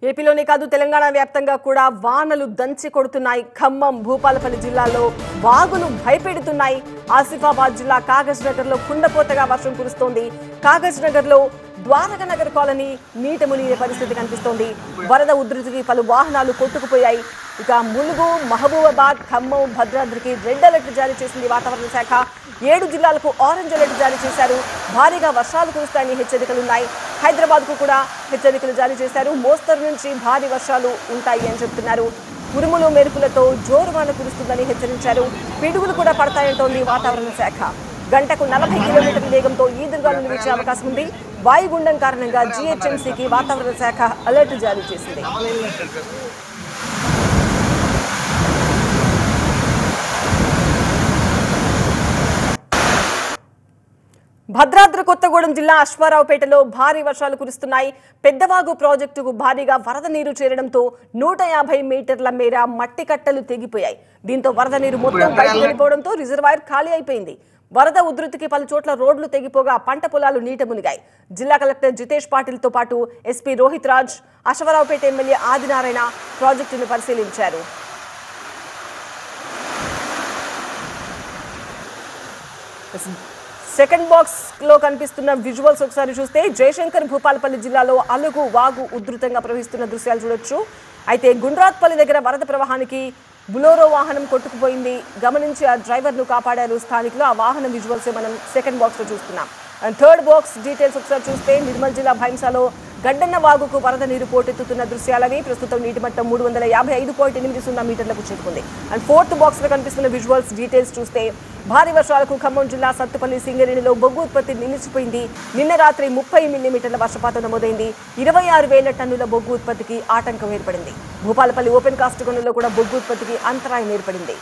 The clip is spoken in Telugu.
ఏపీలోనే కాదు తెలంగాణ వ్యాప్తంగా కూడా వానలు దంచి కొడుతున్నాయి. ఖమ్మం, భూపాలపల్లి జిల్లాల్లో వాగులు భయపెడుతున్నాయి. ఆసిఫాబాద్ జిల్లా కాగజ్ నగర్ లో కుండపోతగా వర్షం కురుస్తోంది. కాగజ్ నగర్ లో ద్వారకా నగర్ కాలనీ నీట మునిగే పరిస్థితి కనిపిస్తోంది. వరద ఉధృతికి పలు వాహనాలు కొట్టుకుపోయాయి. ఇక ములుగు, మహబూబాబాద్, ఖమ్మం, భద్రాద్రికి రెడ్ అలర్ట్ జారీ చేసింది వాతావరణ శాఖ. 7 జిల్లాలకు ఆరెంజ్ అలర్ట్ జారీ చేశారు. భారీగా వర్షాలు కురుస్తాయని హెచ్చరికలున్నాయి. హైదరాబాద్కు కూడా హెచ్చరికలు జారీ చేశారు. మోస్తరు నుంచి భారీ వర్షాలు ఉంటాయి అని చెప్తున్నారు. ఉరుములు మెరుపులతో జోరువాన కురుస్తుందని హెచ్చరించారు. పిడుగులు కూడా పడతాయంటోంది వాతావరణ శాఖ. గంటకు 40 కిలోమీటర్ల వేగంతో ఈదురుగాలులు వీచే అవకాశం ఉంది. వాయుగుండం కారణంగా జీహెచ్ఎంసీకి వాతావరణ శాఖ అలర్ట్ జారీ చేసింది. భద్రాద్రి కొత్తగూడెం జిల్లా అశ్వారావుపేటలో భారీ వర్షాలు కురుస్తున్నాయి. పెద్దవాగు ప్రాజెక్టుకు భారీగా వరద నీరు చేరడంతో 150 మీటర్ల మేర మట్టి కట్టలు తెగిపోయాయి. దీంతో వరద నీరు మొత్తం బయటకు వెళ్ళిపోవడంతో రిజర్వాయర్ ఖాళీ అయిపోయింది. వరద ఉధృతికి పలు చోట్ల రోడ్లు తెగిపోగా పంట పొలాలు నీట మునిగాయి. జిల్లా కలెక్టర్ జితేష్ పాటిల్ తో పాటు ఎస్పీ రోహిత్ రాజ్, అశ్వారావుపేట ఎమ్మెల్యే ఆదినారాయణ ప్రాజెక్టును పరిశీలించారు. సెకండ్ బాక్స్ లో కనిపిస్తున్న విజువల్స్ ఒకసారి చూస్తే జయశంకర్ భూపాలపల్లి జిల్లాలో అలుగు వాగు ఉధృతంగా ప్రవహిస్తున్న దృశ్యాలు చూడొచ్చు. అయితే గుండ్రాత్పల్లి దగ్గర వరద ప్రవాహానికి బులోరో వాహనం కొట్టుకుపోయింది. గమనించి ఆ డ్రైవర్ ను కాపాడారు స్థానికులు. ఆ వాహనం విజువల్స్ మనం సెకండ్ బాక్స్ లో చూస్తున్నాం. థర్డ్ బాక్స్ డీటెయిల్స్ ఒకసారి చూస్తే నిర్మల్ జిల్లా భైంసాలో గడ్డన్న వాగుకు వరద నీరు పోటెత్తుతున్న దృశ్యాలవి. ప్రస్తుతం నీటి మట్టం 355.80 మీటర్లకు చేరుకుంది. అండ్ ఫోర్త్ బాక్స్ లో కనిపిస్తున్న విజువల్స్ డీటెయిల్స్ చూస్తే భారీ వర్షాలకు ఖమ్మం జిల్లా సత్తుపల్లి సింగరేణిలో బొగ్గు ఉత్పత్తి నిలిచిపోయింది. నిన్న రాత్రి 30 మిల్లీమీటర్ల వర్షపాతం నమోదైంది. 26,000 టన్నుల బొగ్గు ఉత్పత్తికి ఆటంకం ఏర్పడింది. భూపాలపల్లి ఓపెన్ కాస్ట్ గనుల్లో కూడా బొగ్గు ఉత్పత్తికి అంతరాయం ఏర్పడింది.